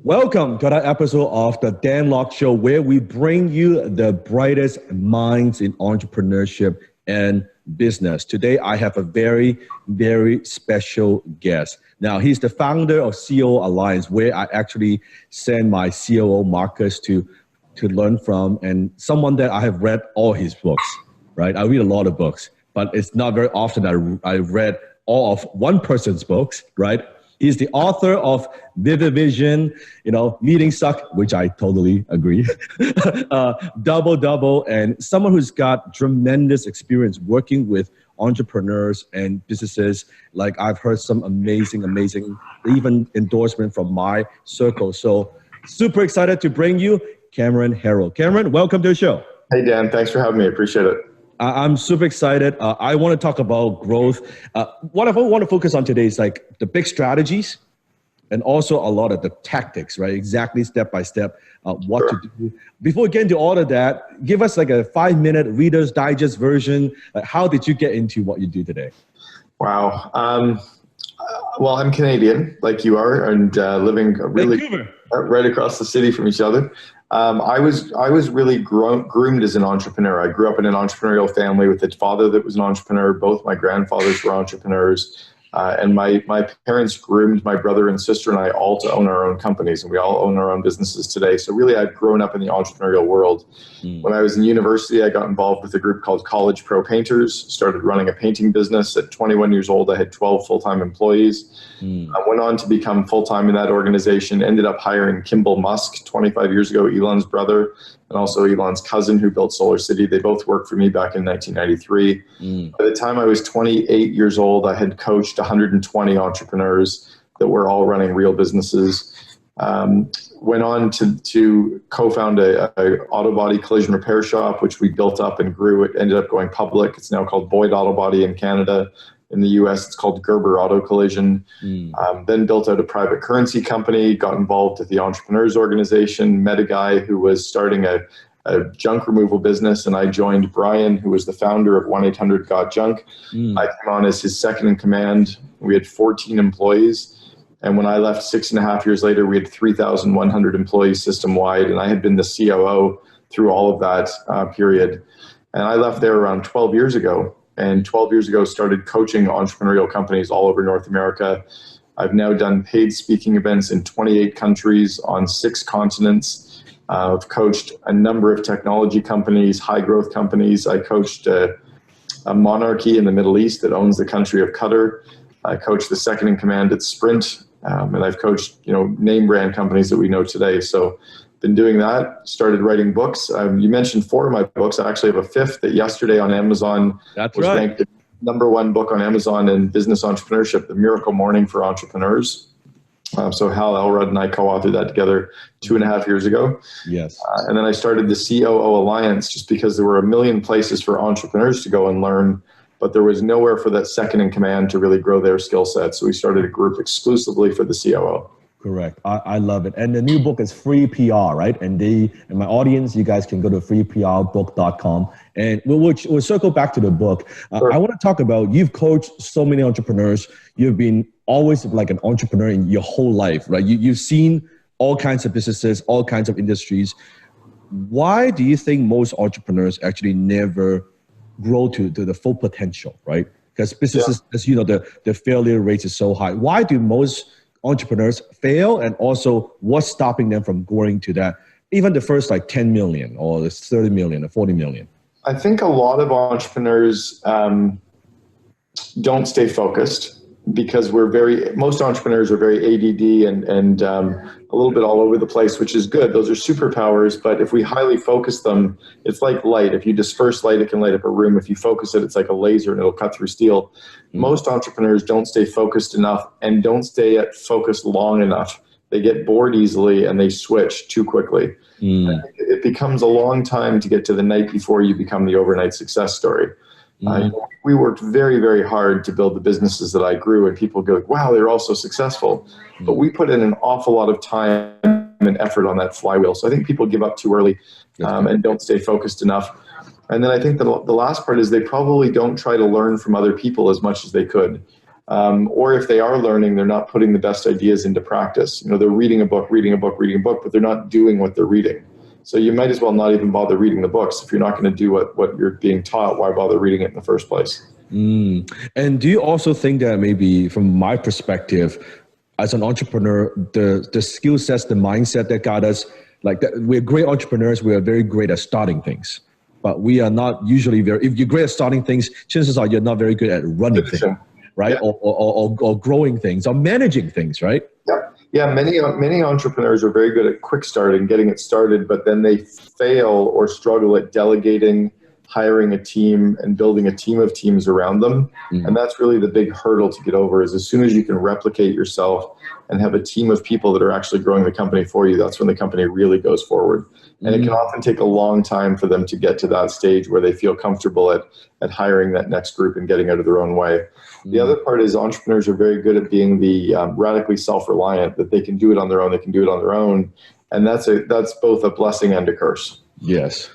Welcome to another episode of the Dan Lok Show, where we bring you the brightest minds in entrepreneurship and business. Today, I have a very, very special guest. Now, he's the founder of COO Alliance, where I actually send my COO Marcus to learn from, and someone that I have read all his books, right? I read a lot of books, but it's not very often I read all of one person's books, right? He's the author of Vivid Vision, Meeting Suck, which I totally agree, Double, and someone who's got tremendous experience working with entrepreneurs and businesses. Like I've heard some amazing, even endorsement from my circle. So super excited to bring you Cameron Herold. Cameron, welcome to the show. Hey, Dan. Thanks for having me. I appreciate it. I'm super excited. I want to talk about growth. What I want to focus on today is like the big strategies and also a lot of the tactics, right? Exactly step by step, what to do. Before we get into all of that, give us like a 5-minute Reader's Digest version. How did you get into what you do today? Wow. Well, I'm Canadian, like you are, and living really right across the city from each other. I was really groomed as an entrepreneur. I grew up in an entrepreneurial family with a father that was an entrepreneur. Both my grandfathers were entrepreneurs. And my parents groomed my brother and sister and I all to own our own companies, and we all own our own businesses today. So really, I've grown up in the entrepreneurial world. When I was in university, I got involved with a group called College Pro Painters, started running a painting business. At 21 years old, I had 12 full-time employees. I went on to become full-time in that organization, ended up hiring Kimball Musk 25 years ago, Elon's brother, and also Elon's cousin who built Solar City. They both worked for me back in 1993. By the time I was 28 years old, I had coached 120 entrepreneurs that were all running real businesses. Went on to co-found a auto body collision repair shop, which we built up and grew. It ended up going public. It's now called Boyd Auto Body in Canada. In the US, it's called Gerber Auto Collision. Then built out a private currency company, got involved with the Entrepreneurs Organization, met a guy who was starting a junk removal business, and I joined Brian, who was the founder of 1-800-GOT-JUNK. I came on as his second in command. We had 14 employees. And when I left 6.5 years later, we had 3,100 employees system-wide, and I had been the COO through all of that period. And I left there around 12 years ago. And 12 years ago, started coaching entrepreneurial companies all over North America. I've now done paid speaking events in 28 countries on 6 continents. I've coached a number of technology companies, high growth companies. I coached a monarchy in the Middle East that owns the country of Qatar. I coached the second in command at Sprint. And I've coached, name brand companies that we know today. So been doing that, started writing books. You mentioned 4 of my books. I actually have a 5th that yesterday on Amazon ranked the #1 book on Amazon in business entrepreneurship, The Miracle Morning for Entrepreneurs. So Hal Elrod and I co-authored that together 2.5 years ago. Yes. And then I started the COO Alliance just because there were a million places for entrepreneurs to go and learn, but there was nowhere for that second in command to really grow their skill set. So we started a group exclusively for the COO. Correct. I love it. And the new book is Free PR, right? And my audience, you guys can go to freeprbook.com, and we'll circle back to the book. Sure. I want to talk about, you've coached so many entrepreneurs. You've been always like an entrepreneur in your whole life, right? You've seen all kinds of businesses, all kinds of industries. Why do you think most entrepreneurs actually never grow to the full potential, right? Because businesses, as you know, the failure rate is so high. Why do most entrepreneurs fail, and also what's stopping them from growing to that, even the first like 10 million or the 30 million or 40 million? I think a lot of entrepreneurs don't stay focused because most entrepreneurs are very ADD and a little bit all over the place, which is good. Those are superpowers, but if we highly focus them, it's like light. If you disperse light, it can light up a room. If you focus it, it's like a laser and it'll cut through steel. Most entrepreneurs don't stay focused enough and don't stay at focus long enough. They get bored easily and they switch too quickly. It becomes a long time to get to the night before you become the overnight success story. We worked very, very hard to build the businesses that I grew, and people go, wow, they're all so successful. But we put in an awful lot of time and effort on that flywheel. So I think people give up too early and don't stay focused enough. And then I think the last part is they probably don't try to learn from other people as much as they could. Or if they are learning, they're not putting the best ideas into practice. They're reading a book, but they're not doing what they're reading. So you might as well not even bother reading the books. If you're not going to do what you're being taught, why bother reading it in the first place? And do you also think that maybe from my perspective, as an entrepreneur, the skill sets, the mindset that got us, like that, we're great entrepreneurs, we are very great at starting things, but we are not usually if you're great at starting things, chances are you're not very good at running things, right? Yeah. Or growing things or managing things, right? Yeah, many entrepreneurs are very good at quick starting, getting it started, but then they fail or struggle at delegating, hiring a team, and building a team of teams around them. And that's really the big hurdle to get over, is as soon as you can replicate yourself and have a team of people that are actually growing the company for you, that's when the company really goes forward. And it can often take a long time for them to get to that stage where they feel comfortable at hiring that next group and getting out of their own way. The other part is entrepreneurs are very good at being the radically self-reliant, that they can do it on their own, and that's both a blessing and a curse. Yes.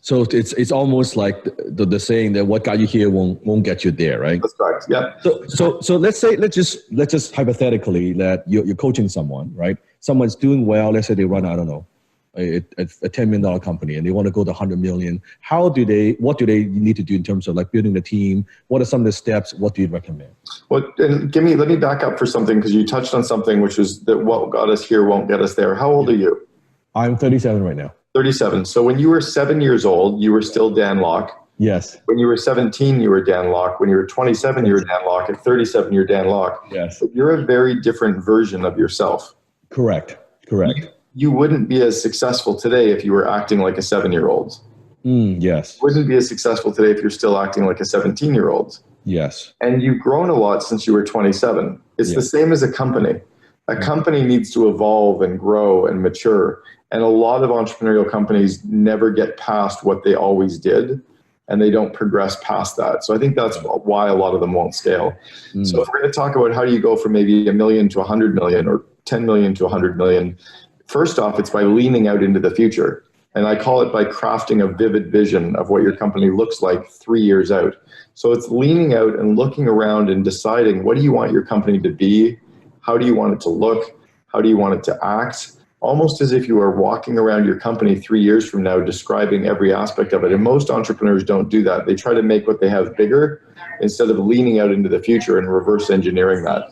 So it's almost like the saying that what got you here won't get you there, right? That's correct. Yeah. So let's just hypothetically that you're coaching someone, right? Someone's doing well. Let's say they run, I don't know, a $10 million company, and they want to go to 100 million. What do they need to do in terms of like building the team? What are some of the steps? What do you recommend? Well, and let me back up for something, because you touched on something, which is that what got us here won't get us there. How old are you? I'm 37 right now. 37. So when you were 7 years old, you were still Dan Lok. Yes. When you were 17, you were Dan Lok. When you were 27, you were Dan Lok. At 37, you're Dan Lok. Yes. But you're a very different version of yourself. Correct. You wouldn't be as successful today if you were acting like a 7-year-old. Yes. You wouldn't be as successful today if you're still acting like a 17-year-old. Yes. And you've grown a lot since you were 27. It's the same as a company. A company needs to evolve and grow and mature. And a lot of entrepreneurial companies never get past what they always did, and they don't progress past that. So I think that's why a lot of them won't scale. So if we're going to talk about how do you go from maybe 1 million to 100 million or 10 million to 100 million, first off, it's by leaning out into the future. And I call it by crafting a vivid vision of what your company looks like 3 years out. So it's leaning out and looking around and deciding, what do you want your company to be? How do you want it to look? How do you want it to act? Almost as if you are walking around your company 3 years from now, describing every aspect of it. And most entrepreneurs don't do that. They try to make what they have bigger instead of leaning out into the future and reverse engineering that.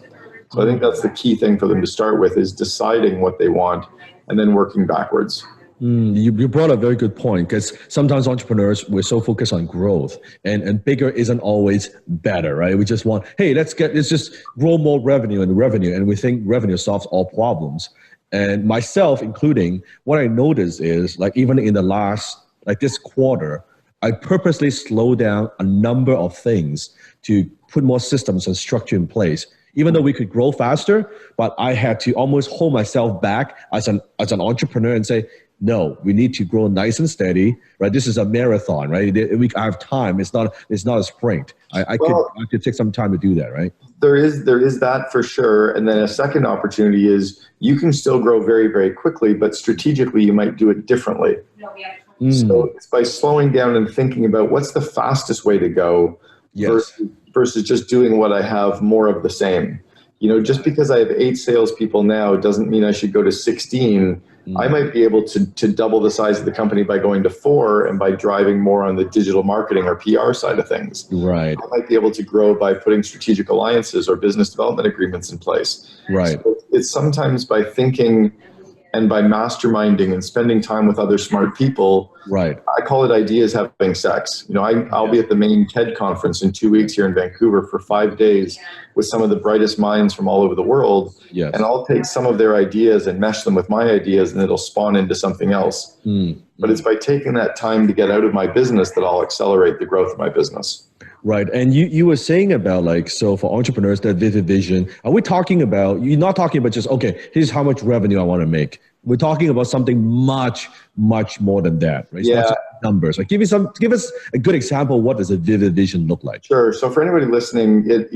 So I think that's the key thing for them to start with, is deciding what they want and then working backwards. You brought a very good point, because sometimes entrepreneurs, we're so focused on growth, and bigger isn't always better, right? We just want, hey, let's just grow more revenue, and we think revenue solves all problems. And myself including, what I noticed is, like, even in the last, like this quarter, I purposely slowed down a number of things to put more systems and structure in place. Even though we could grow faster, but I had to almost hold myself back as an entrepreneur and say, no, we need to grow nice and steady, right? This is a marathon, right? I have time. It's not a sprint. I could take some time to do that, right? There is that for sure. And then a second opportunity is you can still grow very, very quickly, but strategically you might do it differently. So it's by slowing down and thinking about what's the fastest way to go versus just doing what I have more of the same. Just because I have 8 salespeople now doesn't mean I should go to 16. I might be able to double the size of the company by going to 4 and by driving more on the digital marketing or PR side of things. Right. I might be able to grow by putting strategic alliances or business development agreements in place. Right. So it's sometimes by thinking and by masterminding and spending time with other smart people. Right. I call it ideas having sex. I'll be at the main TED conference in 2 weeks here in Vancouver for 5 days with some of the brightest minds from all over the world. Yes. And I'll take some of their ideas and mesh them with my ideas, and it'll spawn into something else. But it's by taking that time to get out of my business that I'll accelerate the growth of my business. Right. And you were saying about, so for entrepreneurs, that vivid vision, are we talking about, you're not talking about just, okay, here's how much revenue I want to make. We're talking about something much, much more than that, right? It's not just numbers. Like give us a good example. What does a vivid vision look like? Sure. So for anybody listening, it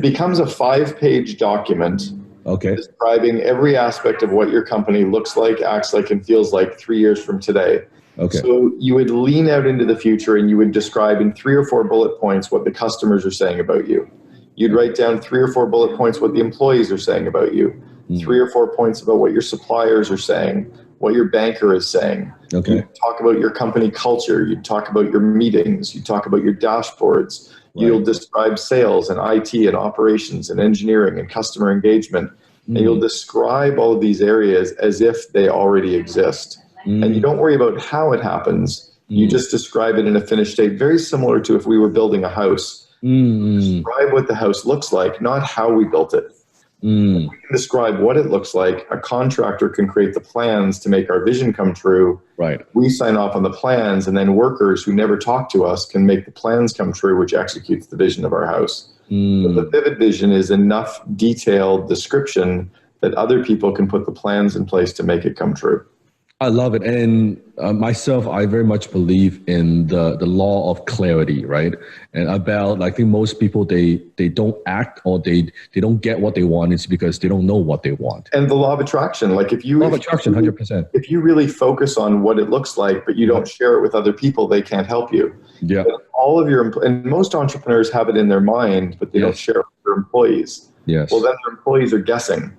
becomes a 5-page document. Okay. Describing every aspect of what your company looks like, acts like, and feels like 3 years from today. Okay. So you would lean out into the future and you would describe in 3 or 4 bullet points what the customers are saying about you. You'd write down 3 or 4 bullet points what the employees are saying about you. 3 or 4 points about what your suppliers are saying, what your banker is saying. Okay. You talk about your company culture. You talk about your meetings. You talk about your dashboards. Right. You'll describe sales and IT and operations and engineering and customer engagement. And you'll describe all of these areas as if they already exist. And you don't worry about how it happens. You just describe it in a finished state, very similar to if we were building a house. Describe what the house looks like, not how we built it. We can describe what it looks like. A contractor can create the plans to make our vision come true. Right. We sign off on the plans, and then workers who never talk to us can make the plans come true, which executes the vision of our house. But the vivid vision is enough detailed description that other people can put the plans in place to make it come true. I love it. And myself, I very much believe in the law of clarity, right? And about, I think most people, they don't act or they don't get what they want. It's because they don't know what they want. And the law of attraction, like if you... Law of attraction, 100%. If you really focus on what it looks like, but you don't share it with other people, they can't help you. Yeah. But all of your, and most entrepreneurs have it in their mind, but they don't share it with their employees. Yes. Well, then their employees are guessing.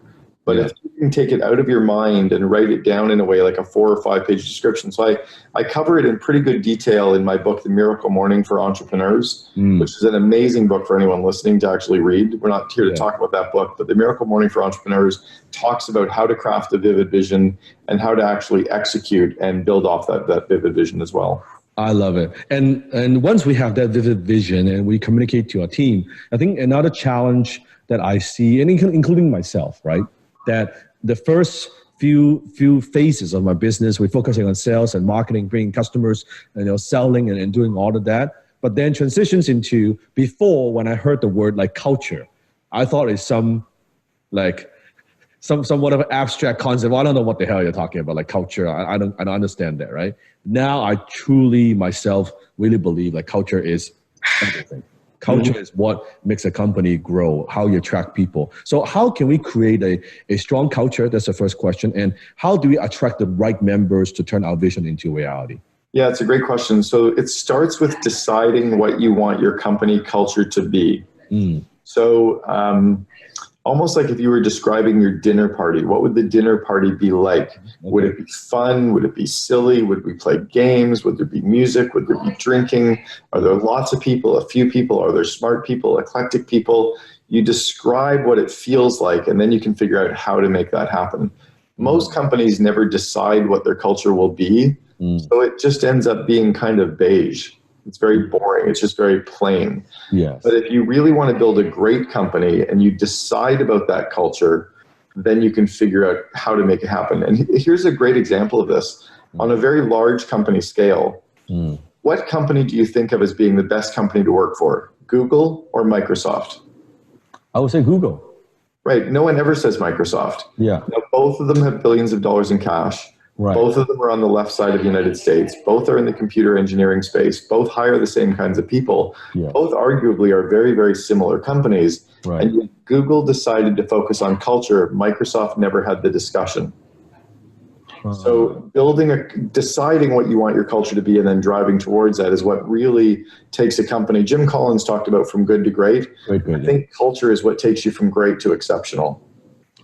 But if you can take it out of your mind and write it down in a way like a 4 or 5 page description. So I cover it in pretty good detail in my book, The Miracle Morning for Entrepreneurs, which is an amazing book for anyone listening to actually read. We're not here to talk about that book, but The Miracle Morning for Entrepreneurs talks about how to craft a vivid vision and how to actually execute and build off that vivid vision as well. I love it. And once we have that vivid vision and we communicate to our team, I think another challenge that I see, and including myself, right? That the first few phases of my business, we're focusing on sales and marketing, bringing customers, selling and doing all of that. But then transitions into, before, when I heard the word like culture, I thought it's some somewhat of an abstract concept. I don't know what the hell you're talking about, like culture. I don't understand that, right? Now I truly myself really believe like culture is everything. Culture is what makes a company grow, how you attract people. So how can we create a strong culture? That's the first question. And how do we attract the right members to turn our vision into reality? Yeah, it's a great question. So it starts with deciding what you want your company culture to be. So almost like if you were describing your dinner party, what would the dinner party be like? Okay. Would it be fun? Would it be silly? Would we play games? Would there be music? Would there be drinking? Are there lots of people, a few people? Are there smart people, eclectic people? You describe what it feels like, and then you can figure out how to make that happen. Most companies never decide what their culture will be, so it just ends up being kind of beige. It's very boring. It's just very plain. Yes. But if you really want to build a great company and you decide about that culture, then you can figure out how to make it happen. And here's a great example of this. On a very large company scale, what company do you think of as being the best company to work for? Google or Microsoft? I would say Google. Right. No one ever says Microsoft. Yeah. Now, both of them have billions of dollars in cash. Right. Both of them are on the left side of the United States. Both are in the computer engineering space. Both hire the same kinds of people. Yeah. Both arguably are very, very similar companies. Right. And yet Google decided to focus on culture. Microsoft never had the discussion. So deciding what you want your culture to be and then driving towards that is what really takes a company. Jim Collins talked about from good to great. I think culture is what takes you from great to exceptional.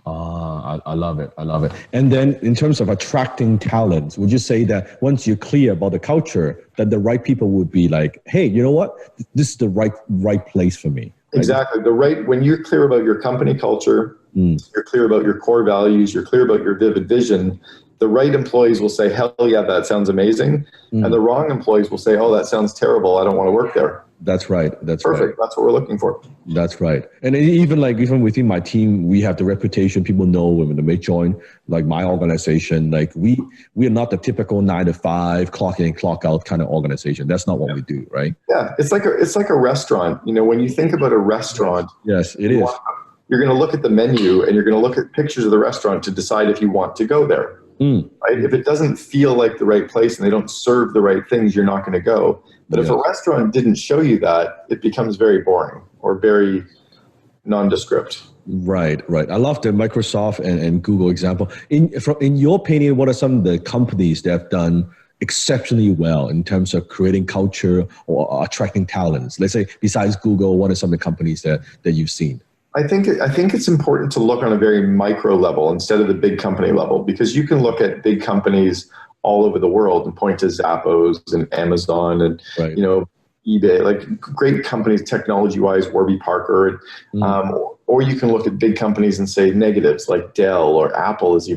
I love it. I love it. And then in terms of attracting talents, would you say that once you're clear about the culture, then the right people would be like, hey, you know what? This is the right place for me. Exactly. When you're clear about your company culture, you're clear about your core values, you're clear about your vivid vision, the right employees will say, hell yeah, that sounds amazing. And the wrong employees will say, oh, that sounds terrible. I don't want to work there. That's right. That's perfect. Right. That's what we're looking for. That's right. And even within my team, we have the reputation. People know when they may join, like my organization, like we are not the typical 9 to 5 clock in, clock out kind of organization. That's not what we do, right? Yeah, it's like a restaurant. When you think about a restaurant, yes, it is. You're going to look at the menu and you're going to look at pictures of the restaurant to decide if you want to go there. Right? If it doesn't feel like the right place and they don't serve the right things, you're not going to go. But if a restaurant didn't show you that, it becomes very boring or very nondescript. Right. I love the Microsoft and Google example. In your opinion, what are some of the companies that have done exceptionally well in terms of creating culture or attracting talents? Let's say besides Google, what are some of the companies that you've seen? I think it's important to look on a very micro level instead of the big company level, because you can look at big companies all over the world and point to Zappos and Amazon and eBay, like great companies technology-wise, Warby Parker, or you can look at big companies and say negatives like Dell or Apple is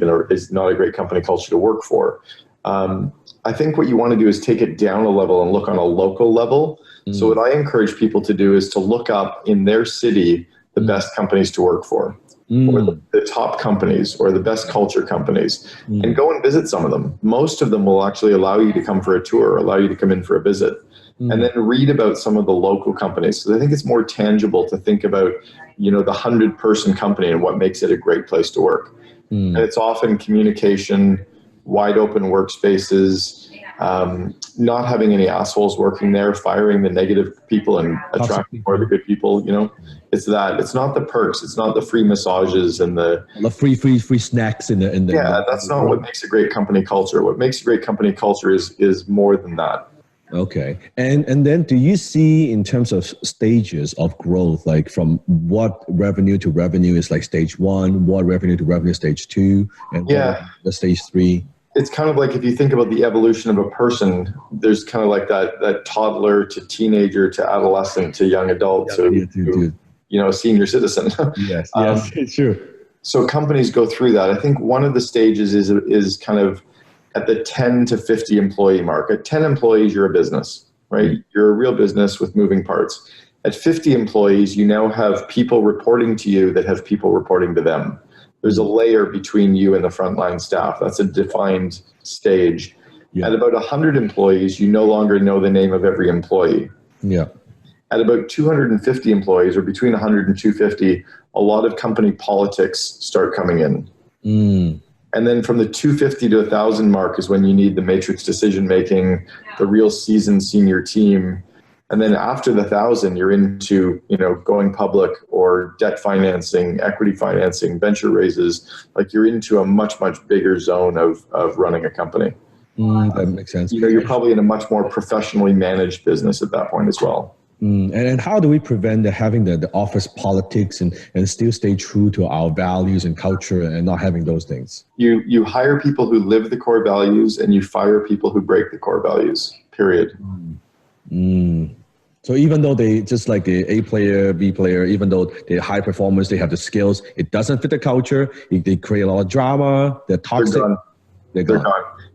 not a great company culture to work for. I think what you want to do is take it down a level and look on a local level. So what I encourage people to do is to look up in their city the best companies to work for, or the top companies, or the best culture companies, and go and visit some of them. Most of them will actually allow you to come for a tour, or allow you to come in for a visit, and then read about some of the local companies. So I think it's more tangible to think about, the 100-person company and what makes it a great place to work. And it's often communication, wide open workspaces, not having any assholes working there, firing the negative people and attracting more of the good people. It's that. It's not the perks. It's not the free massages and the free snacks in the. Yeah, that's not what makes a great company culture. What makes a great company culture is more than that. Okay. And then do you see in terms of stages of growth, like from what revenue to revenue is like stage 1, what revenue to revenue stage 2, and the stage 3? It's kind of like if you think about the evolution of a person, there's kind of like that toddler to teenager to adolescent to young adult to senior citizen. Yes, it's true. So companies go through that. I think one of the stages is kind of at the 10 to 50 employee mark. At 10 employees, you're a business, right? You're a real business with moving parts. At 50 employees, you now have people reporting to you that have people reporting to them. There's a layer between you and the frontline staff. That's a defined stage. Yeah. At about 100 employees, you no longer know the name of every employee. Yeah. At about 250 employees, or between 100 and 250, a lot of company politics start coming in. And then from the 250 to 1,000 mark is when you need the matrix decision-making, the real seasoned senior team. And then after the 1,000, you're into, going public or debt financing, equity financing, venture raises. Like you're into a much, much bigger zone of running a company. That makes sense. You're probably in a much more professionally managed business at that point as well. And how do we prevent having the office politics and still stay true to our values and culture and not having those things? You hire people who live the core values and you fire people who break the core values, period. So even though they just like the A player, B player, even though they're high performers, they have the skills, it doesn't fit the culture. They create a lot of drama. They're toxic. They're gone.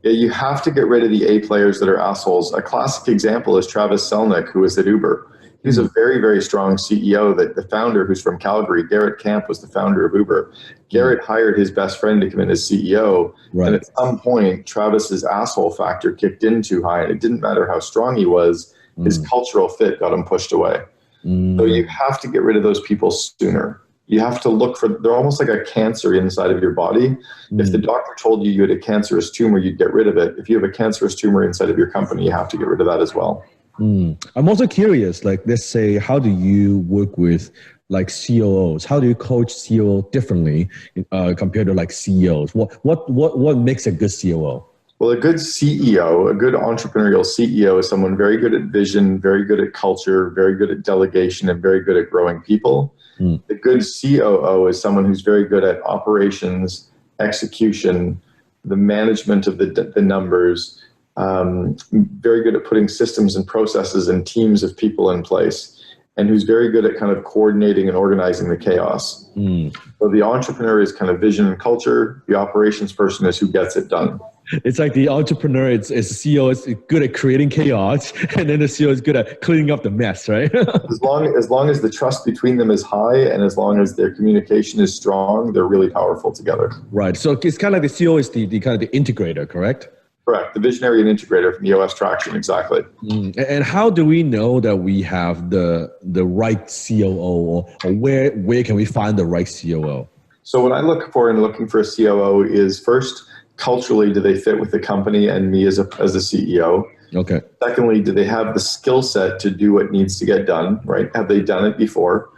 Yeah, you have to get rid of the A players that are assholes. A classic example is Travis Selnick, who is at Uber. He's a very, very strong CEO. That the founder, who's from Calgary, Garrett Camp, was the founder of Uber. Garrett hired his best friend to come in as CEO. Right. And at some point, Travis's asshole factor kicked in too high, and it didn't matter how strong he was. His cultural fit got him pushed away. So you have to get rid of those people sooner. You have to look for, they're almost like a cancer inside of your body. If the doctor told you had a cancerous tumor, you'd get rid of it. If you have a cancerous tumor inside of your company, you have to get rid of that as well. I'm also curious, like, let's say, how do you work with like COOs? How do you coach COO differently compared to like CEOs? What makes a good COO? Well, a good CEO, a good entrepreneurial CEO is someone very good at vision, very good at culture, very good at delegation, and very good at growing people. The good COO is someone who's very good at operations, execution, the management of the numbers, very good at putting systems and processes and teams of people in place, and who's very good at kind of coordinating and organizing the chaos. So the entrepreneur is kind of vision and culture. The operations person is who gets it done. It's like the entrepreneur, it's CEO is good at creating chaos, and then the CEO is good at cleaning up the mess, right? as long as the trust between them is high, and as long as their communication is strong, they're really powerful together. Right. So it's kind of like the CEO is the kind of the integrator, correct? Correct. The visionary and integrator from EOS Traction, exactly. And how do we know that we have the right COO, or where can we find the right COO? So what I look for in looking for a COO is, first, culturally, do they fit with the company and me as a CEO? Okay. Secondly, do they have the skill set to do what needs to get done, right? Have they done it before?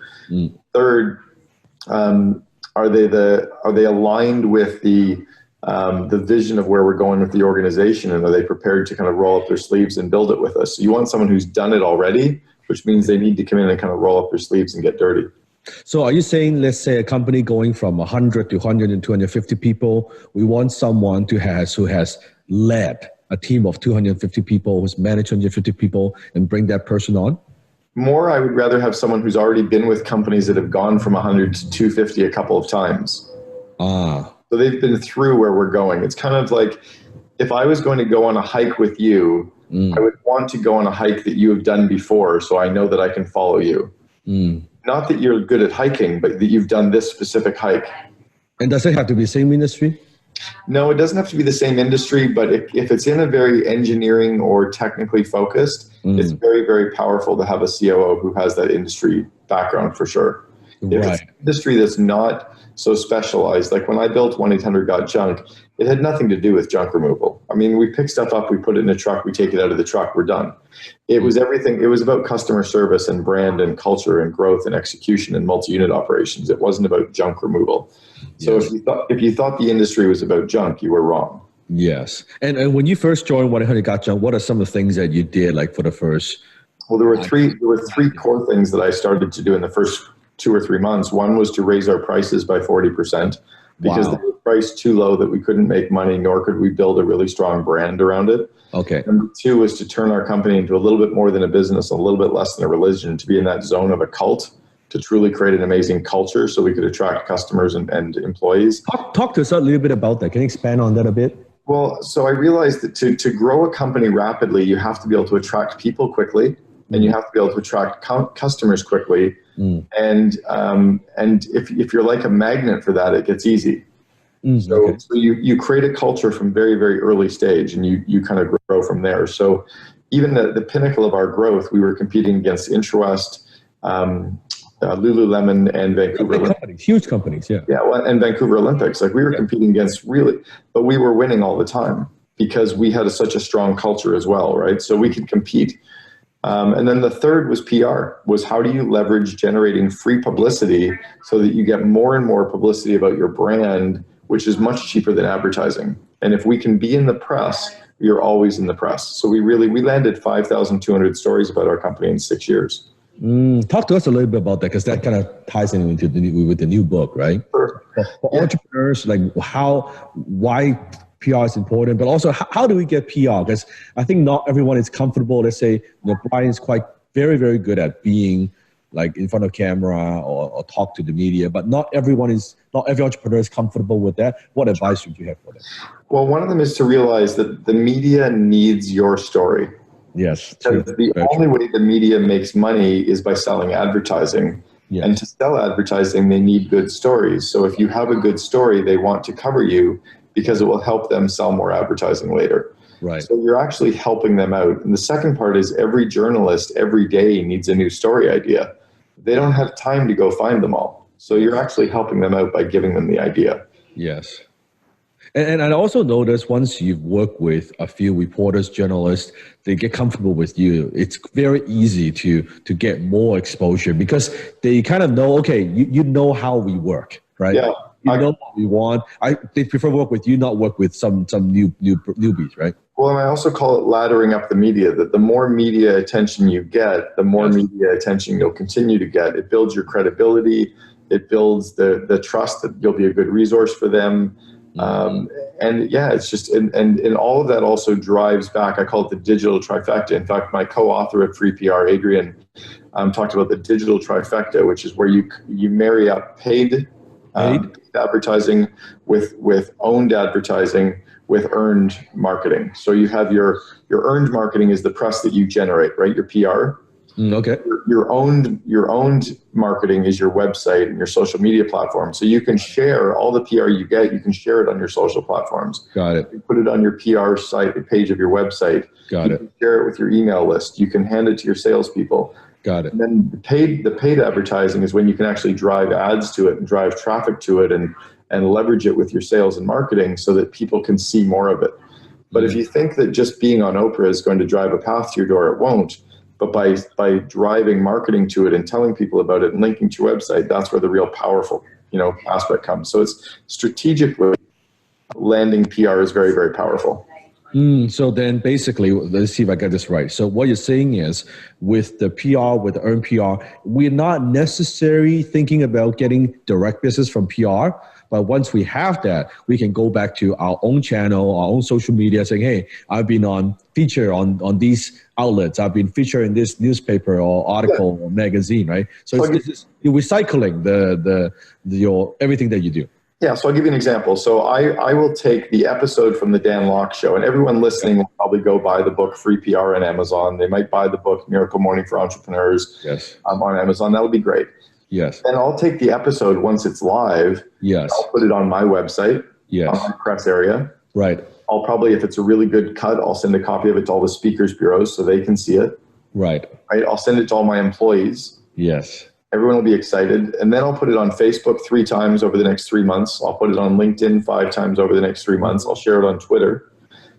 Third, are they aligned with the the vision of where we're going with the organization, and are they prepared to kind of roll up their sleeves and build it with us? So you want someone who's done it already, which means they need to come in and kind of roll up their sleeves and get dirty. So are you saying, let's say a company going from 100 to 100 and 250 people, we want someone who has led a team of 250 people, who's managed 250 people, and bring that person on? More, I would rather have someone who's already been with companies that have gone from 100 to 250 a couple of times. So they've been through where we're going. It's kind of like, if I was going to go on a hike with you, I would want to go on a hike that you have done before, so I know that I can follow you. Not that you're good at hiking, but that you've done this specific hike. And does it have to be the same industry? No, it doesn't have to be the same industry, but if it's in a very engineering or technically focused, it's very, very powerful to have a COO who has that industry background for sure. If it's an industry that's not so specialized, like when I built 1-800-GOT-JUNK, it had nothing to do with junk removal. I mean, we pick stuff up, we put it in a truck, we take it out of the truck, we're done. It was everything. It was about customer service and brand and culture and growth and execution and multi-unit operations. It wasn't about junk removal. So if you thought the industry was about junk, you were wrong. Yes. And when you first joined 1-800-GOT-JUNK, what are some of the things that you did, like for the first? Well, there were three core things that I started to do in the first 2 or 3 months. One was to raise our prices by 40% because they were priced too low that we couldn't make money, nor could we build a really strong brand around it. Okay. Number 2 was to turn our company into a little bit more than a business, a little bit less than a religion, to be in that zone of a cult, to truly create an amazing culture so we could attract customers and employees. Talk to us a little bit about that. Can you expand on that a bit? Well, so I realized that to grow a company rapidly, you have to be able to attract people quickly, and you have to be able to attract customers quickly. And if you're like a magnet for that, it gets easy. So you create a culture from very, very early stage, and you kind of grow from there. So even at the pinnacle of our growth, we were competing against Intrawest, Lululemon, and Vancouver Olympics. Huge companies, yeah. Yeah, well, and Vancouver Olympics. Like we were competing against but we were winning all the time because we had such a strong culture as well, right? So we could compete. And then the third was PR, was how do you leverage generating free publicity so that you get more and more publicity about your brand, which is much cheaper than advertising. And if we can be in the press, you're always in the press. So we landed 5,200 stories about our company in 6 years. Talk to us a little bit about that, because that kind of ties in with the new book, right? Sure. For entrepreneurs, like why PR is important, but also how do we get PR? Because I think not everyone is comfortable. Let's say, Brian is very, very good at being like in front of camera or talk to the media, but not every entrepreneur is comfortable with that. What advice would you have for them? Well, one of them is to realize that the media needs your story. Yes. The only way the media makes money is by selling advertising. Yes. And to sell advertising, they need good stories. So if you have a good story, they want to cover you because it will help them sell more advertising later. Right. So you're actually helping them out. And the second part is every journalist every day needs a new story idea. They don't have time to go find them all. So you're actually helping them out by giving them the idea. Yes. And I also noticed once you've worked with a few reporters, journalists, they get comfortable with you. It's very easy to get more exposure because they kind of know, okay, you know how we work, right? Yeah. You know what we want. They prefer work with you, not work with some newbies, right? Well, and I also call it laddering up the media, that the more media attention you get, the more media attention you'll continue to get. It builds your credibility. It builds the trust that you'll be a good resource for them. And yeah, it's just, and all of that also drives back, I call it the digital trifecta. In fact, my co-author at Free PR, Adrian, talked about the digital trifecta, which is where you marry up paid advertising with owned advertising with earned marketing. So you have your earned marketing is the press that you generate, right? Your PR. Okay. Your owned marketing is your website and your social media platform. So you can share all the PR you get. You can share it on your social platforms. Got it. You put it on your PR site, the page of your website. Got it. You can share it with your email list. You can hand it to your salespeople. Got it. And then the paid advertising is when you can actually drive ads to it and drive traffic to it and leverage it with your sales and marketing so that people can see more of it. But if you think that just being on Oprah is going to drive a path to your door, it won't. But by driving marketing to it and telling people about it and linking to your website, that's where the real powerful, aspect comes. So it's strategically landing PR is very, very powerful. So then basically, let's see if I get this right. So what you're saying is with the PR, with the earned PR, we're not necessarily thinking about getting direct business from PR, but once we have that, we can go back to our own channel, our own social media saying, hey, I've been featured on these outlets. I've been featured in this newspaper or article or magazine, right? So you're recycling your everything that you do. Yeah, so I'll give you an example. So I will take the episode from the Dan Lok show, and everyone listening will probably go buy the book Free PR on Amazon. They might buy the book Miracle Morning for Entrepreneurs on Amazon. That'll be great. Yes. And I'll take the episode once it's live. Yes. I'll put it on my website. Yes. On my press area. Right. I'll probably, if it's a really good cut, I'll send a copy of it to all the speakers bureaus so they can see it. Right. I'll send it to all my employees. Yes. Everyone will be excited. And then I'll put it on Facebook 3 times over the next 3 months. I'll put it on LinkedIn 5 times over the next 3 months. I'll share it on Twitter.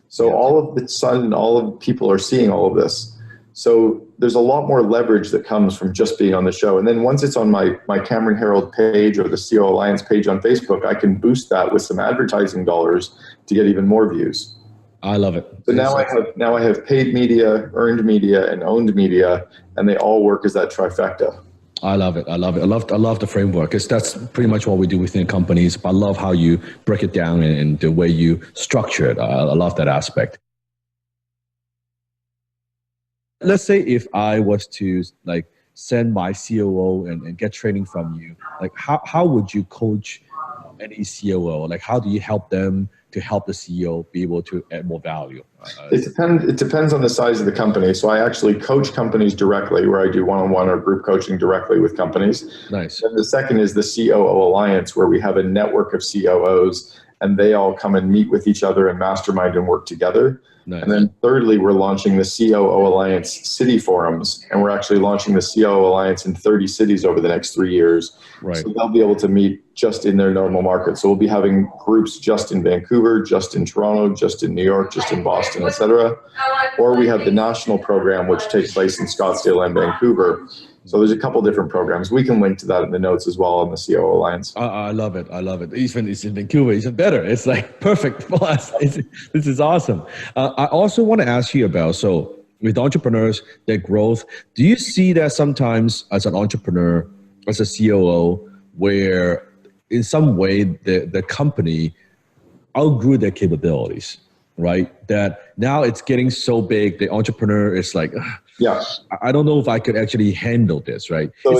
So all of the sudden, all of the people are seeing all of this. So there's a lot more leverage that comes from just being on the show. And then once it's on my Cameron Herold page or the COO Alliance page on Facebook, I can boost that with some advertising dollars to get even more views. I love it. So now I have paid media, earned media, and owned media, and they all work as that trifecta. I love it. I love the framework. That's pretty much what we do within companies. But I love how you break it down and the way you structure it. I love that aspect. Let's say if I was to send my COO and get training from you, how would you coach any COO? How do you help them to help the CEO be able to add more value? It depends on the size of the company. So I actually coach companies directly, where I do one-on-one or group coaching directly with companies. Nice. And the second is the COO Alliance, where we have a network of COOs and they all come and meet with each other and mastermind and work together. Nice. And then thirdly, we're launching the COO Alliance City Forums, and we're actually launching the COO Alliance in 30 cities over the next 3 years. Right. So they'll be able to meet just in their normal market. So we'll be having groups just in Vancouver, just in Toronto, just in New York, just in Boston, etc. Or we have the national program, which takes place in Scottsdale and Vancouver. So there's a couple different programs. We can link to that in the notes as well on the COO Alliance. I love it. I love it. Even it's in Vancouver, even better. It's perfect for us. This is awesome. I also want to ask you about, so with entrepreneurs, their growth, do you see that sometimes as an entrepreneur, as a COO, where in some way the company outgrew their capabilities, right? That now it's getting so big, the entrepreneur is like, yeah, I don't know if I could actually handle this, right? So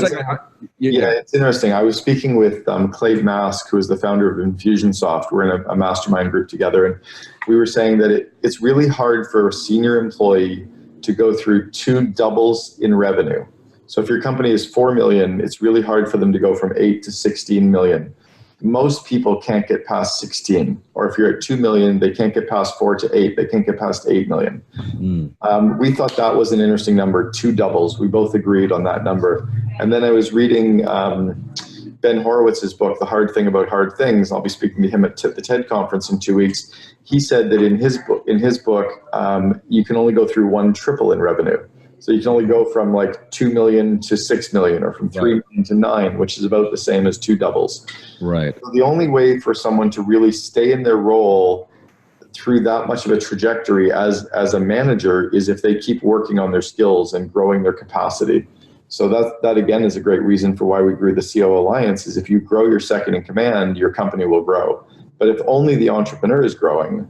it's interesting. I was speaking with Clave Mask, who is the founder of Infusionsoft. We're in a mastermind group together, and we were saying that it's really hard for a senior employee to go through 2 doubles in revenue. So if your company is 4 million, it's really hard for them to go from 8 to 16 million. Most people can't get past 16. Or if you're at 2 million, they can't get past 4 to 8. They can't get past 8 million. We thought that was an interesting number, 2 doubles. We both agreed on that number. And then I was reading Ben Horowitz's book, The Hard Thing About Hard Things. I'll be speaking to him at the TED conference in 2 weeks. He said that in his book, you can only go through 1 triple in revenue. So you can only go from 2 million to 6 million, or from 3 million to 9, which is about the same as 2 doubles. Right. So the only way for someone to really stay in their role through that much of a trajectory as a manager is if they keep working on their skills and growing their capacity. So that again is a great reason for why we grew the COO Alliance, is if you grow your second in command, your company will grow. But if only the entrepreneur is growing,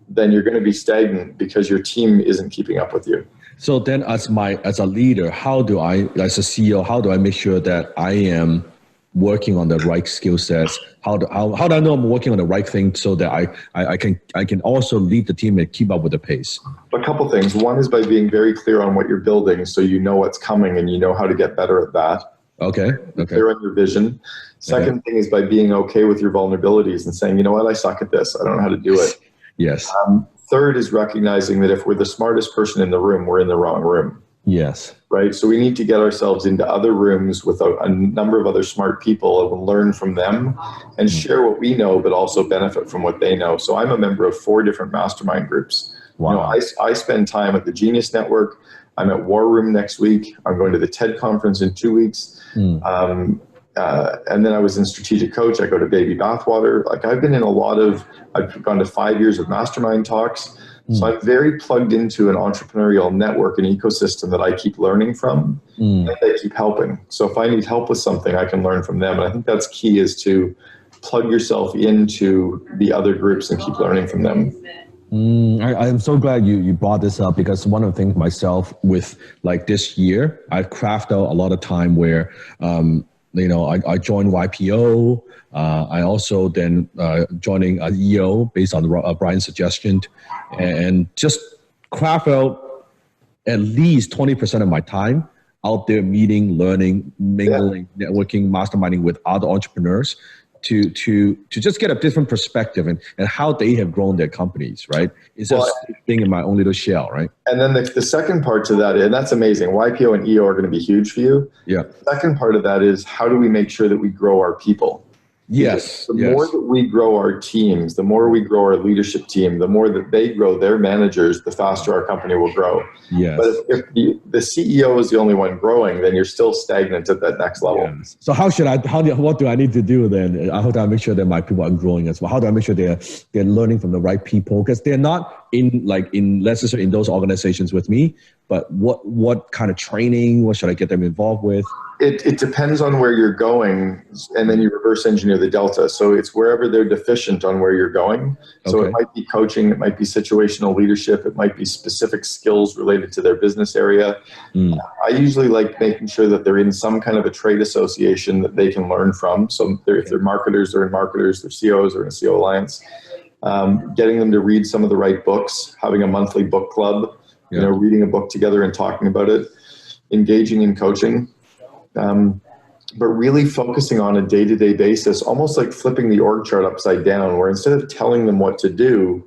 then you're going to be stagnant because your team isn't keeping up with you. So then as a leader, as a CEO, how do I make sure that I am working on the right skill sets? How do I know I'm working on the right thing so that I can also lead the team and keep up with the pace? A couple things. One is by being very clear on what you're building, so you know what's coming and you know how to get better at that. Okay. Clear on your vision. Second thing is by being okay with your vulnerabilities and saying, you know what, I suck at this. I don't know how to do it. Yes. Third is recognizing that if we're the smartest person in the room, we're in the wrong room. Yes. Right. So we need to get ourselves into other rooms with a number of other smart people and learn from them and share what we know, but also benefit from what they know. So I'm a member of 4 different mastermind groups. Wow. I spend time at the Genius Network. I'm at War Room next week. I'm going to the TED conference in 2 weeks. And then I was in strategic coach. I go to baby bathwater. Like I've been in I've gone to 5 years of mastermind talks. So I'm very plugged into an entrepreneurial network and ecosystem that I keep learning from and I keep helping. So if I need help with something, I can learn from them. And I think that's key, is to plug yourself into the other groups and keep learning from them. I'm so glad you brought this up, because one of the things myself with like this year, I've crafted out a lot of time where, I joined YPO. I also then joining EO based on Brian's suggestion, and just craft out at least 20% of my time out there meeting, learning, mingling, networking, masterminding with other entrepreneurs to just get a different perspective and how they have grown their companies, right? It's just being in my own little shell, right? And then the second part to that, and that's amazing. YPO and EO are going to be huge for you. Yeah. The second part of that is, how do we make sure that we grow our people? Yes. The more that we grow our teams, the more we grow our leadership team, the more that they grow their managers, the faster our company will grow. Yes. But if the CEO is the only one growing, then you're still stagnant at that next level. Yes. So what do I need to do then? How do I make sure that my people are growing as well? How do I make sure they're learning from the right people? Because they're not in necessarily in those organizations with me, but what kind of training, what should I get them involved with? It depends on where you're going, and then you reverse engineer the delta. So it's wherever they're deficient on where you're going. So It might be coaching, it might be situational leadership, it might be specific skills related to their business area. I usually like making sure that they're in some kind of a trade association that they can learn from. So if they're marketers, they're in marketers, they're COs, or in a CO alliance. Getting them to read some of the right books, having a monthly book club, reading a book together and talking about it, engaging in coaching. But really focusing on a day-to-day basis, almost like flipping the org chart upside down, where instead of telling them what to do,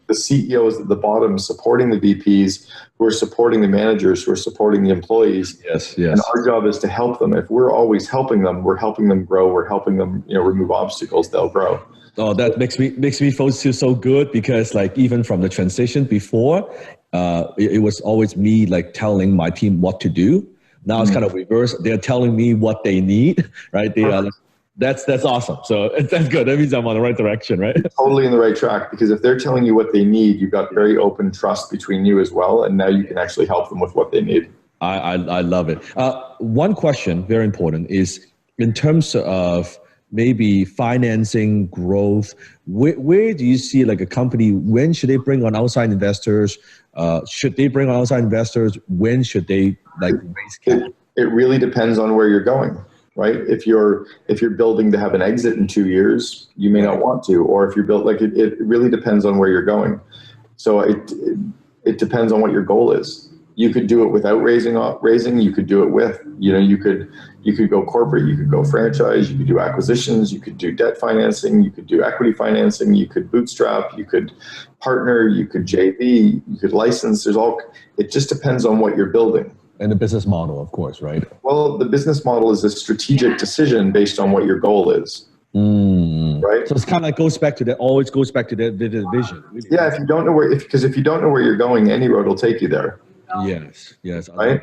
the CEO is at the bottom supporting the VPs, who are supporting the managers, who are supporting the employees. Yes. And our job is to help them. If we're always helping them, we're helping them grow, we're helping them remove obstacles, they'll grow. Oh, that makes me feel so good, because like even from the transition before, it was always me like telling my team what to do. Now it's kind of reverse. They're telling me what they need, right? They are. That's awesome. So that's good. That means I'm on the right direction, right? Totally in the right track, because if they're telling you what they need, you've got very open trust between you as well, and now you can actually help them with what they need. I love it. One question, very important, is in terms of maybe financing growth, where do you see like a company, when should they bring on outside investors? Should they bring on outside investors? When should they raise capital? It really depends on where you're going, right? If you're building to have an exit in 2 years, you may not want to, or if you're built it really depends on where you're going. So it depends on what your goal is. You could do it without raising. You could do it with. You could go corporate. You could go franchise. You could do acquisitions. You could do debt financing. You could do equity financing. You could bootstrap. You could partner. You could JV. You could license. It just depends on what you're building. And the business model, of course, right? Well, the business model is a strategic decision based on what your goal is. Right. So it's kind of like always goes back to the vision. Really. Yeah. If you don't know if you don't know where you're going, any road will take you there. Yes. Right?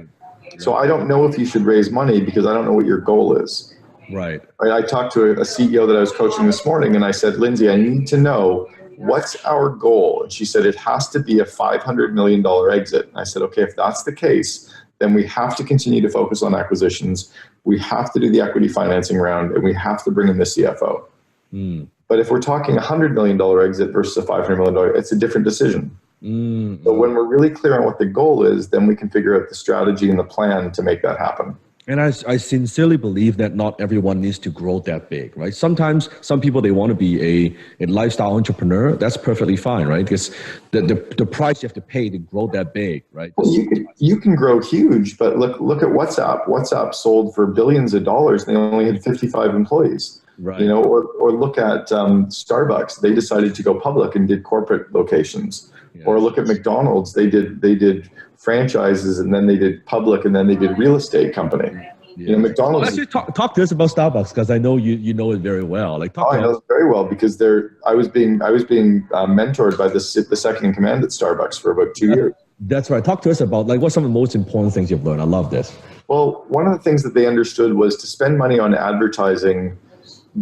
So I don't know if you should raise money because I don't know what your goal is. Right. I talked to a CEO that I was coaching this morning, and I said, Lindsay, I need to know, what's our goal? And she said, it has to be a $500 million exit. And I said, okay, if that's the case, then we have to continue to focus on acquisitions. We have to do the equity financing round, and we have to bring in the CFO. But if we're talking $100 million exit versus a $500 million, it's a different decision. So when we're really clear on what the goal is, then we can figure out the strategy and the plan to make that happen. And I sincerely believe that not everyone needs to grow that big, right? Sometimes some people, they want to be a lifestyle entrepreneur. That's perfectly fine, right? Because the price you have to pay to grow that big, right? Well, you can grow huge, but look at WhatsApp. WhatsApp sold for billions of dollars, and they only had 55 employees. Right. Or look at Starbucks. They decided to go public and did corporate locations. Yes. Or look at McDonald's. They did franchises, and then they did public, and then they did real estate company. Yeah. Well, McDonald's. actually, talk to us about Starbucks, because I know you know it very well. I know it very well, because I was being mentored by the second in command at Starbucks for about 2 years. That's right. Talk to us about what's some of the most important things you've learned. I love this. Well, one of the things that they understood was to spend money on advertising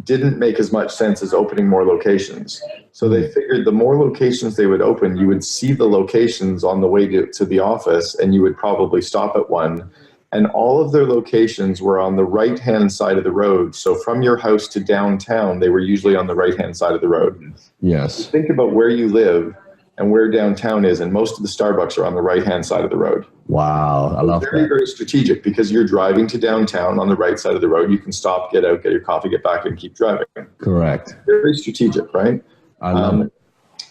didn't make as much sense as opening more locations. So they figured the more locations they would open, you would see the locations on the way to the office, and you would probably stop at one. And all of their locations were on the right-hand side of the road. So from your house to downtown, they were usually on the right-hand side of the road. Yes. Think about where you live and where downtown is, and most of the Starbucks are on the right-hand side of the road. Wow, I love very, that. Very strategic, because you're driving to downtown on the right side of the road. You can stop, get out, get your coffee, get back, and keep driving. Correct. Very strategic, right? I love it.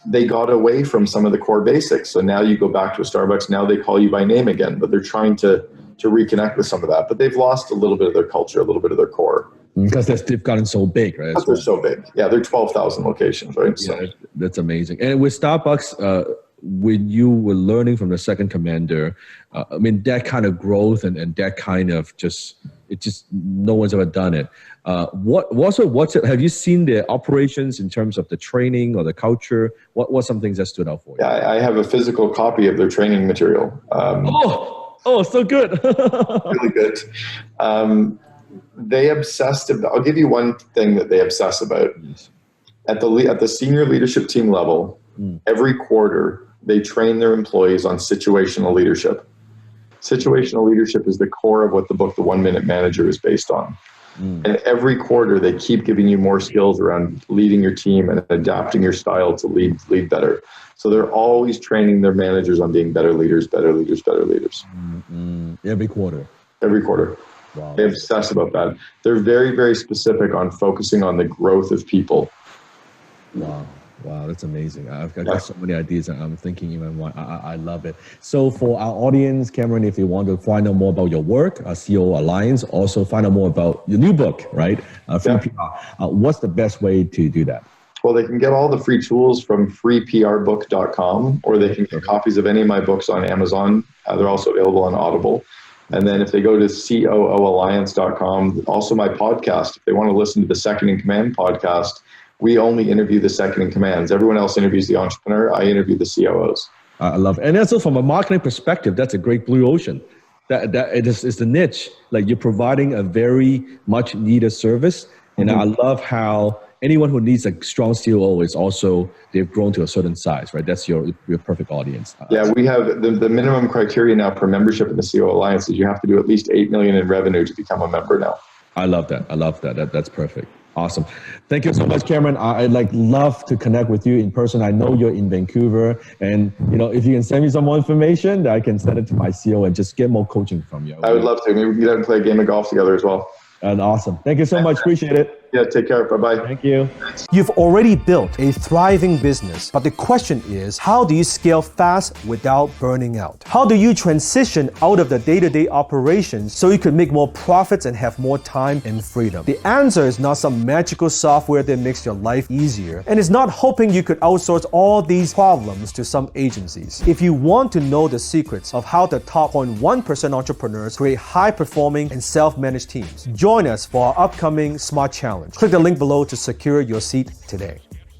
They got away from some of the core basics. So now you go back to a Starbucks, now they call you by name again, but they're trying to reconnect with some of that. But they've lost a little bit of their culture, a little bit of their core. Because they've gotten so big, right? They're so big. Yeah, they're 12,000 locations, right? Yeah, so. That's amazing. And with Starbucks, when you were learning from the second commander, I mean, that kind of growth and that kind of no one's ever done it. Have you seen the operations in terms of the training or the culture? What's some things that stood out for you? Yeah, I have a physical copy of their training material. So good. Really good. They obsessed about, I'll give you one thing that they obsess about. At the senior leadership team level, every quarter, they train their employees on situational leadership. Situational leadership is the core of what the book, The 1 Minute Manager, is based on. And every quarter, they keep giving you more skills around leading your team and adapting your style to lead better. So they're always training their managers on being better leaders, better leaders, better leaders. Every quarter. Every quarter. Wow. They obsess about that. They're very, very specific on focusing on the growth of people. Wow, that's amazing. I've got so many ideas and I'm thinking even one. I love it. So for our audience, Cameron, if you want to find out more about your work, COO Alliance, also find out more about your new book, right? Free PR. What's the best way to do that? Well, they can get all the free tools from freeprbook.com, or they can get copies of any of my books on Amazon. They're also available on Audible. And then if they go to COOalliance.com, also my podcast, if they want to listen to the Second in Command podcast, we only interview the second in commands. Everyone else interviews the entrepreneur. I interview the COOs. I love it. And also from a marketing perspective, that's a great blue ocean. That it's the niche. Like, you're providing a very much needed service. And I love how anyone who needs a strong COO is also, they've grown to a certain size, right? That's your perfect audience. Yeah, we have the minimum criteria now for membership in the COO Alliance is you have to do at least $8 million in revenue to become a member now. I love that. That's perfect. Awesome. Thank you so much, Cameron. I'd love to connect with you in person. I know you're in Vancouver, and if you can send me some more information, I can send it to my CEO and just get more coaching from you. I would love to. Maybe we can get out and play a game of golf together as well. And awesome. Thank you so much. Appreciate it. Yeah, take care. Bye-bye. Thank you. You've already built a thriving business, but the question is, how do you scale fast without burning out? How do you transition out of the day-to-day operations so you can make more profits and have more time and freedom? The answer is not some magical software that makes your life easier, and it's not hoping you could outsource all these problems to some agencies. If you want to know the secrets of how the top 0.1% entrepreneurs create high-performing and self-managed teams, join us for our upcoming Smart Challenge. Click the link below to secure your seat today.